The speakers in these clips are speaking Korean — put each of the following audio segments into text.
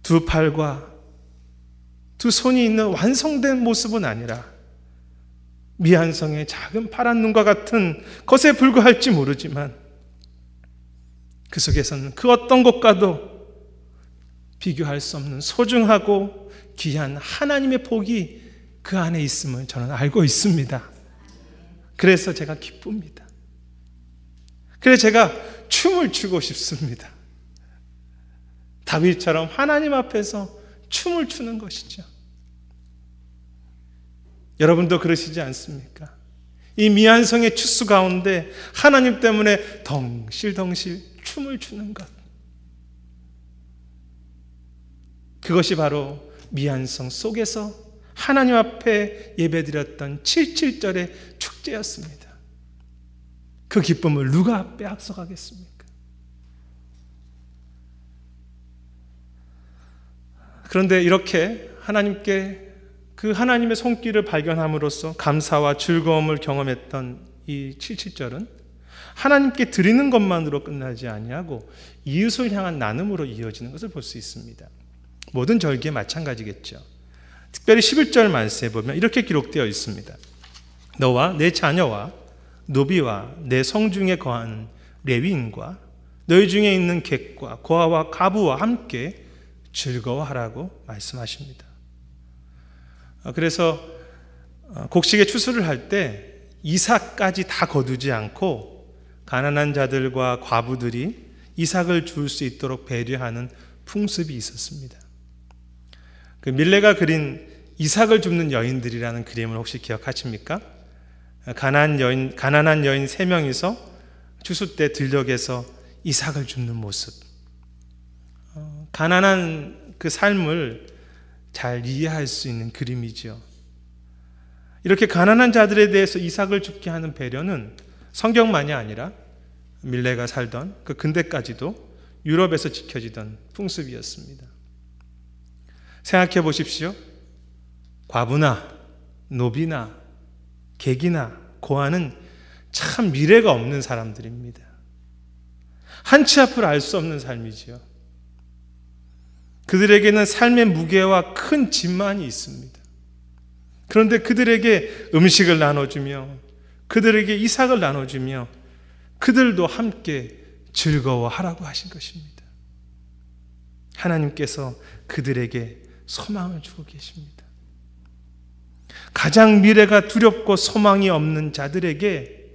두 팔과 두 손이 있는 완성된 모습은 아니라 미안성의 작은 파란 눈과 같은 것에 불과할지 모르지만 그 속에서는 그 어떤 것과도 비교할 수 없는 소중하고 귀한 하나님의 복이 그 안에 있음을 저는 알고 있습니다. 그래서 제가 기쁩니다. 그래서 제가 춤을 추고 싶습니다. 다윗처럼 하나님 앞에서 춤을 추는 것이죠. 여러분도 그러시지 않습니까? 이 미안성의 추수 가운데 하나님 때문에 덩실덩실 춤을 추는 것, 그것이 바로 미안성 속에서 하나님 앞에 예배드렸던 77절의 축제였습니다. 그 기쁨을 누가 빼앗아가겠습니까? 그런데 이렇게 하나님께 그 하나님의 손길을 발견함으로써 감사와 즐거움을 경험했던 이 77절은 하나님께 드리는 것만으로 끝나지 아니하고 이웃을 향한 나눔으로 이어지는 것을 볼 수 있습니다. 모든 절기에 마찬가지겠죠. 특별히 11절 말씀에 보면 이렇게 기록되어 있습니다. 너와 내 자녀와 노비와 내 성중에 거하는 레위인과 너희 중에 있는 객과 고아와 가부와 함께 즐거워하라고 말씀하십니다. 그래서 곡식의 추수를 할 때 이삭까지 다 거두지 않고 가난한 자들과 과부들이 이삭을 줄 수 있도록 배려하는 풍습이 있었습니다. 그 밀레가 그린 이삭을 줍는 여인들이라는 그림을 혹시 기억하십니까? 가난한 여인 3명이서 추수 때 들녘에서 이삭을 줍는 모습. 가난한 그 삶을 잘 이해할 수 있는 그림이죠. 이렇게 가난한 자들에 대해서 이삭을 줍게 하는 배려는 성경만이 아니라 밀레가 살던 그 근대까지도 유럽에서 지켜지던 풍습이었습니다. 생각해 보십시오. 과부나 노비나 객이나 고아는 참 미래가 없는 사람들입니다. 한치 앞을 알 수 없는 삶이지요. 그들에게는 삶의 무게와 큰 짐만이 있습니다. 그런데 그들에게 음식을 나눠주며 그들에게 이삭을 나눠주며 그들도 함께 즐거워하라고 하신 것입니다. 하나님께서 그들에게 소망을 주고 계십니다. 가장 미래가 두렵고 소망이 없는 자들에게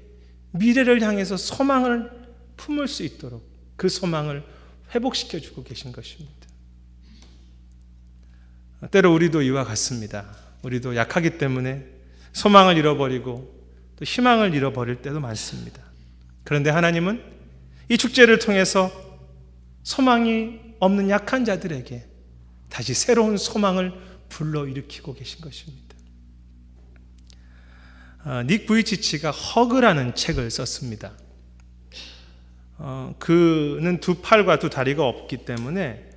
미래를 향해서 소망을 품을 수 있도록 그 소망을 회복시켜 주고 계신 것입니다. 때로 우리도 이와 같습니다. 우리도 약하기 때문에 소망을 잃어버리고 또 희망을 잃어버릴 때도 많습니다. 그런데 하나님은 이 축제를 통해서 소망이 없는 약한 자들에게 다시 새로운 소망을 불러일으키고 계신 것입니다. 닉 부이치치가 허그라는 책을 썼습니다. 그는 두 팔과 두 다리가 없기 때문에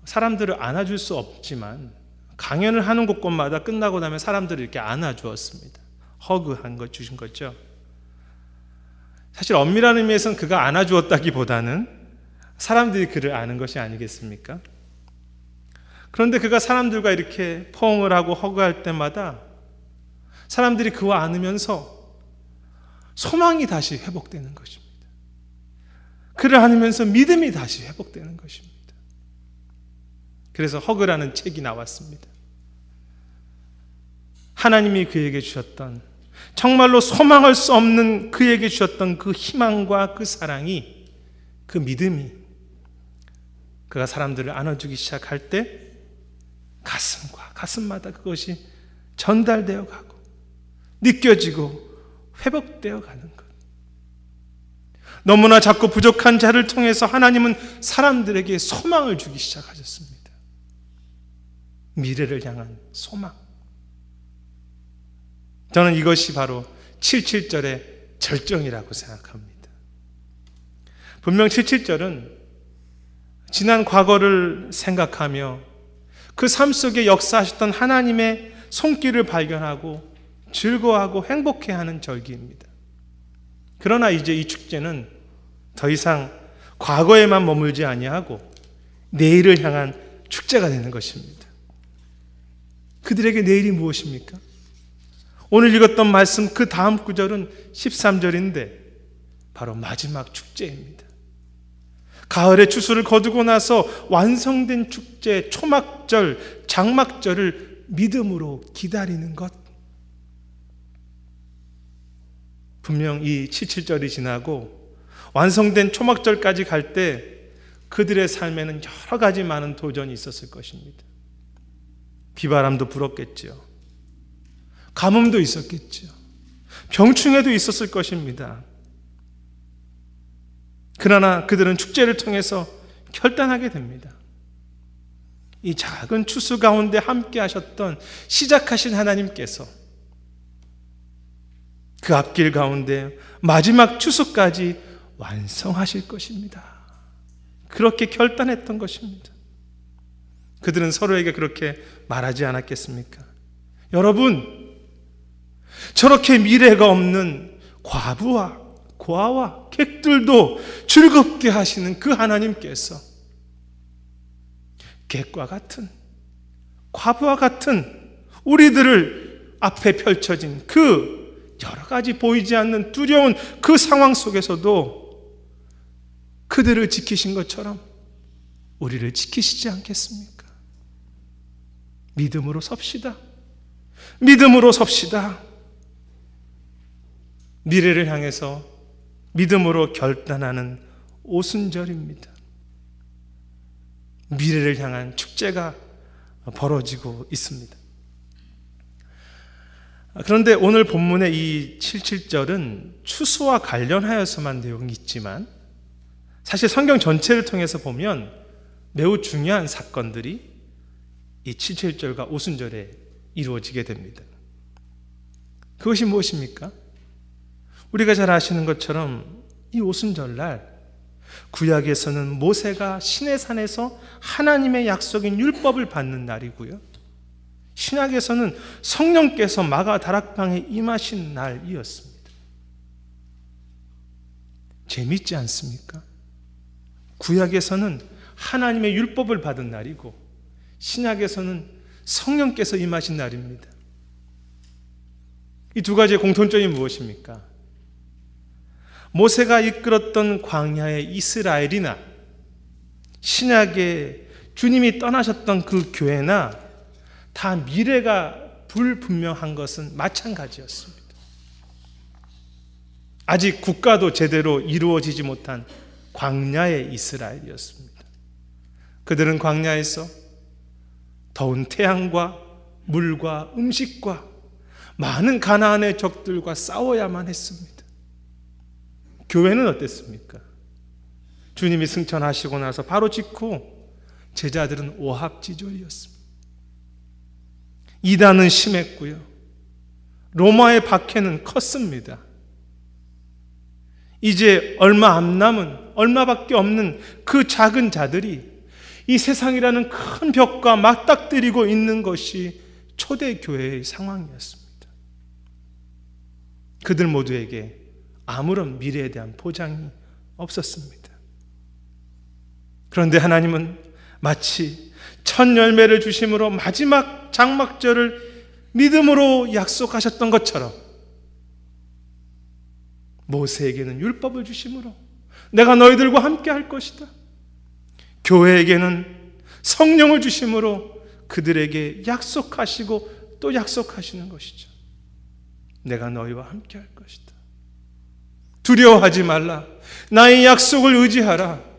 사람들을 안아줄 수 없지만 강연을 하는 곳곳마다 끝나고 나면 사람들을 이렇게 안아주었습니다. 허그한 거 주신 거죠. 사실 엄밀한 의미에서는 그가 안아주었다기보다는 사람들이 그를 아는 것이 아니겠습니까? 그런데 그가 사람들과 이렇게 포옹을 하고 허그할 때마다 사람들이 그와 안으면서 소망이 다시 회복되는 것입니다. 그를 안으면서 믿음이 다시 회복되는 것입니다. 그래서 허그라는 책이 나왔습니다. 하나님이 그에게 주셨던, 정말로 소망할 수 없는 그에게 주셨던 그 희망과 그 사랑이, 그 믿음이 그가 사람들을 안아주기 시작할 때 가슴과 가슴마다 그것이 전달되어 가고 느껴지고 회복되어 가는 것. 너무나 작고 부족한 자를 통해서 하나님은 사람들에게 소망을 주기 시작하셨습니다. 미래를 향한 소망. 저는 이것이 바로 77절의 절정이라고 생각합니다. 분명 77절은 지난 과거를 생각하며 그 삶 속에 역사하셨던 하나님의 손길을 발견하고 즐거워하고 행복해하는 절기입니다. 그러나 이제 이 축제는 더 이상 과거에만 머물지 아니하고 내일을 향한 축제가 되는 것입니다. 그들에게 내일이 무엇입니까? 오늘 읽었던 말씀 그 다음 구절은 13절인데 바로 마지막 축제입니다. 가을의 추수를 거두고 나서 완성된 축제, 초막절, 장막절을 믿음으로 기다리는 것. 분명 이 77절이 지나고 완성된 초막절까지 갈 때 그들의 삶에는 여러 가지 많은 도전이 있었을 것입니다. 비바람도 불었겠죠. 가뭄도 있었겠죠. 병충해도 있었을 것입니다. 그러나 그들은 축제를 통해서 결단하게 됩니다. 이 작은 추수 가운데 함께 하셨던 시작하신 하나님께서 그 앞길 가운데 마지막 추수까지 완성하실 것입니다. 그렇게 결단했던 것입니다. 그들은 서로에게 그렇게 말하지 않았겠습니까? 여러분, 저렇게 미래가 없는 과부와 고아와 객들도 즐겁게 하시는 그 하나님께서 객과 같은, 과부와 같은 우리들을 앞에 펼쳐진 그 여러 가지 보이지 않는 두려운 그 상황 속에서도 그들을 지키신 것처럼 우리를 지키시지 않겠습니까? 믿음으로 섭시다. 믿음으로 섭시다. 미래를 향해서 믿음으로 결단하는 오순절입니다. 미래를 향한 축제가 벌어지고 있습니다. 그런데 오늘 본문의 이 77절은 추수와 관련하여서만 내용이 있지만 사실 성경 전체를 통해서 보면 매우 중요한 사건들이 이 77절과 오순절에 이루어지게 됩니다. 그것이 무엇입니까? 우리가 잘 아시는 것처럼 이 오순절날 구약에서는 모세가 시내산에서 하나님의 약속인 율법을 받는 날이고요, 신약에서는 성령께서 마가 다락방에 임하신 날이었습니다. 재밌지 않습니까? 구약에서는 하나님의 율법을 받은 날이고 신약에서는 성령께서 임하신 날입니다. 이 두 가지의 공통점이 무엇입니까? 모세가 이끌었던 광야의 이스라엘이나 신약에 주님이 떠나셨던 그 교회나 다 미래가 불분명한 것은 마찬가지였습니다. 아직 국가도 제대로 이루어지지 못한 광야의 이스라엘이었습니다. 그들은 광야에서 더운 태양과 물과 음식과 많은 가나안의 적들과 싸워야만 했습니다. 교회는 어땠습니까? 주님이 승천하시고 나서 바로 직후 제자들은 오합지졸이었습니다. 이단은 심했고요, 로마의 박해는 컸습니다. 이제 얼마 안 남은, 얼마밖에 없는 그 작은 자들이 이 세상이라는 큰 벽과 맞닥뜨리고 있는 것이 초대교회의 상황이었습니다. 그들 모두에게 아무런 미래에 대한 보장이 없었습니다. 그런데 하나님은 마치 첫 열매를 주심으로 마지막 장막절을 믿음으로 약속하셨던 것처럼 모세에게는 율법을 주심으로 내가 너희들과 함께 할 것이다. 교회에게는 성령을 주심으로 그들에게 약속하시고 또 약속하시는 것이죠. 내가 너희와 함께 할 것이다. 두려워하지 말라. 나의 약속을 의지하라.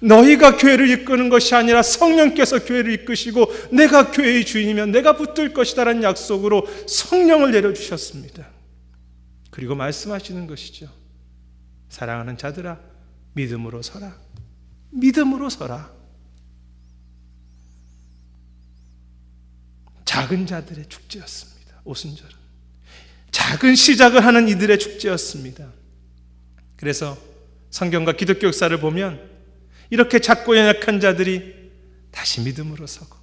너희가 교회를 이끄는 것이 아니라 성령께서 교회를 이끄시고 내가 교회의 주인이면 내가 붙들 것이다 라는 약속으로 성령을 내려주셨습니다. 그리고 말씀하시는 것이죠. 사랑하는 자들아, 믿음으로 서라. 믿음으로 서라. 작은 자들의 축제였습니다. 오순절은 작은 시작을 하는 이들의 축제였습니다. 그래서 성경과 기독교 역사를 보면 이렇게 작고 연약한 자들이 다시 믿음으로 서고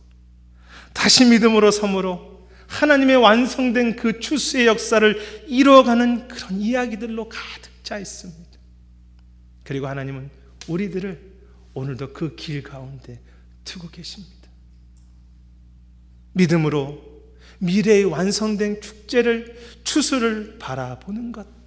다시 믿음으로 섬으로 하나님의 완성된 그 추수의 역사를 이루어가는 그런 이야기들로 가득 차 있습니다. 그리고 하나님은 우리들을 오늘도 그 길 가운데 두고 계십니다. 믿음으로 미래의 완성된 축제를 추수를 바라보는 것.